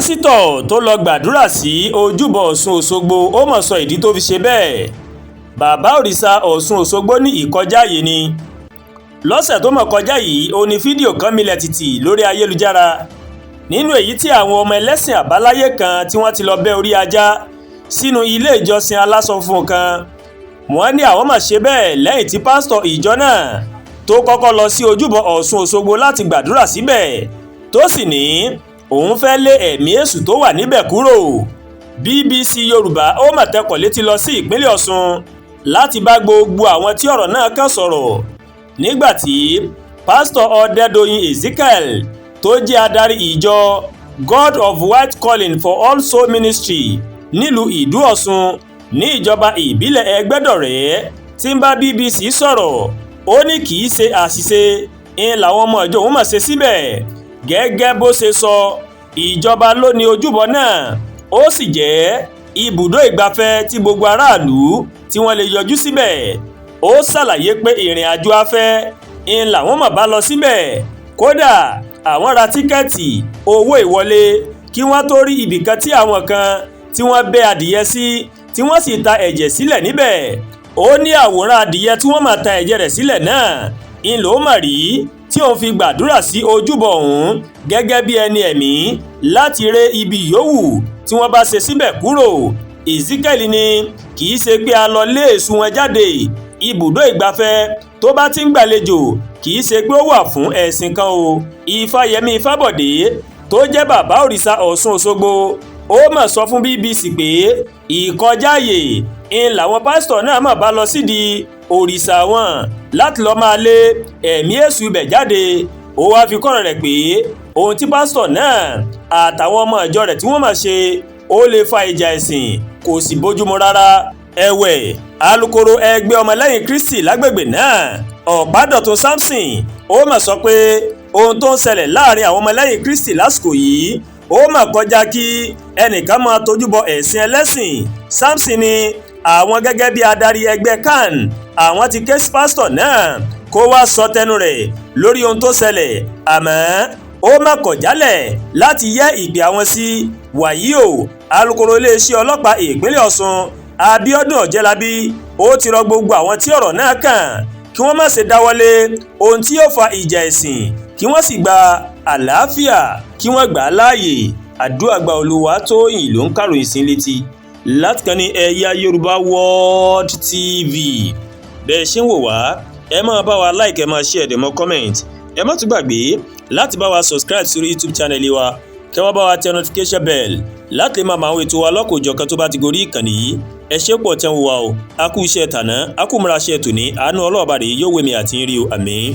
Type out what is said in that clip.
Pásítọ tó lọ gbàdúrà sí Ojúbọ Osun Osogbo ó mọ̀ sọ ìdí tó fi ṣe bẹ́ẹ̀. Bàbá òrìṣà Ọ̀ṣun Òṣogbo ní ìkọjáyé ni. Lọ́sẹ̀ tó mọ̀ kọjá yìí ó ní fídíò kan milẹ̀ tìtì lórí ayélujára. Nínú èyí tí àwọn ọmọ ẹlẹ́sìn àbáláyé kan tí wọ́n ti lọ bẹ́ orí ajá sínú ilé ìjọsìn aláṣọ funfun kan. Wọ́n ní àwọn máa ṣe bẹ́ẹ̀ lẹ́yìn tí pásítọ̀ ìjọ náà tó kọ́kọ́ lọ sí Ojúbọ Osun Osogbo láti gbàdúrà síbẹ̀ tó sì ní òun fẹ́ lé ẹ̀mí èṣù tó wà níbẹ̀ kúrò. BBC Yorùbá ó mà tẹkọ̀ létí lọ sí ìpínlẹ̀ Ọ̀ṣun láti bá gbogbo àwọn tí ọ̀rọ̀ náà kàn sọ̀rọ̀. Nígbàtí pásítọ̀ Ọdẹ́dọ̀yìn Ezekiel tó jẹ́ adarí ìjọ God of White Calling for All Soul Ministry nílùú Ìdú Ọ̀ṣun ní ìjọba ìbílẹ̀ Ẹgbẹ́dọ̀rẹ́ tí ń bá BBC sọ̀rọ̀ ó ní kì í ṣe àṣìṣe ń làwọn ọmọ ìjọ òun mà ṣe síbẹ̀. Gẹ́gẹ́ bó ṣe sọ, ìjọba ló ní ojúbọ náà ó sì jẹ́ ibùdó ìgbafẹ́ tí gbogbo aráàlú tí wọ́n lè yọjú síbẹ̀. Ó ṣàlàyé pé ìrìn àjò afẹ́ ń làwọn mà bá lọ síbẹ̀. Kódà àwọn ra tíkẹ́ẹ̀tì owó ìwọlé kí wọ́n tó rí ibìkan tí àwọn kan tí wọ́n bẹ́ adìyẹ sí tí wọ́n sì ta ẹ̀jẹ̀ sílẹ̀ níbẹ̀. Ó ní àwòrán adìyẹ tí wọ́n máa ta ẹ̀jẹ̀ rẹ̀ sílẹ̀ náà ń lò ó mà rí tí òun fi gbàdúrà sí ojúbọ ọ̀hún gẹ́gẹ́ bí ẹni ẹ̀mí láti ré ibi yòówù tí wọ́n bá ṣe síbẹ̀ kúrò. Ezekiel ní kì í ṣe pé a lọ lé èṣù wọn jáde. Ibùdó ìgbafẹ́ tó bá ti ń gbàlejò kì í ṣe pé ó wà fún ẹ̀sìn kan o. Ifáyẹmí Ifábọ̀dé tó jẹ́ bàbá òrìṣà Ọ̀ṣun Òṣogbo ó mà sọ fún BBC pé ìkọjáàyè ń làwọn pásítọ̀ náà mà bá lọ sídìí òrìṣà wọn láti lọ́ọ́ máa lé ẹ̀mí èṣù ibẹ̀ jáde. Ó wáá fi kọ́rọ̀ rẹ̀ pé ohun tí pásítọ̀ náà àtàwọn ọmọ ìjọ rẹ̀ tí wọ́n máa ṣe ó lè fa ìjà ẹ̀sìn kò sì bójúmu rárá. Ẹ̀wẹ̀ alukoro ẹgbẹ́ ọmọlẹ́yìn Kristi lágbègbè náà Ọ̀pádọ̀tun Samson ó mà sọ pé ohun tó ń ṣẹlẹ̀ láàrin àwọn ọmọlẹ́yìn Kristi lásìkò yìí ó mà kọjá kí ẹnìkan máa tójú bọ ẹ̀sìn ẹlẹ́sìn. Samson ni àwọn gẹ́gẹ́ bí adarí ẹgbẹ́ CAN àwọn ti ké sí pásítọ̀ náà kó wá sọ tẹnu rẹ̀ lórí ohun tó ṣẹlẹ̀, àmọ́ ó má kọ̀ jálẹ̀ láti yẹ ìpè àwọn sí. Wàyí o, alukoro iléeṣẹ́ ọlọ́pàá ìpínlẹ̀ Ọ̀ṣun Abíọ́dún Ọ̀jẹ́lábí ó ti rọ gbogbo àwọn tí ọ̀rọ̀ náà kàn kí wọ́n má ṣe dáwọ́lé ohun tí yóò fa ìjà ẹ̀sìn kí wọ́n sì gba àlàáfíà kí wọ́n gbà á láàyè. Àdúràgbà Olúwatóyìn ló ń kàròyìn sí létí láti kàn ní Ẹ̀yà Yorùbá World TV. Bẹ́ẹ̀ ṣe ń wò wá ẹ máa bá wa like, ẹ máa share, ẹ máa comment. Ẹ má tún gbàgbé láti bá wa subscribe sórí YouTube channel wa kí wọ́n bá wa tẹ notification bell láti lè máa mọ àwọn ètò wa lọ́kọ̀ọ́jọ̀kan tó bá ti gorí ìkànnì yìí. Ẹ ṣé pọ̀ tẹ́ ń wò wá o. A kú iṣẹ́ tàná, a kú múra iṣẹ́ tòní, àánú Ọlọ́run bá rèé yóò wé mi àti ń rí o. Àmín.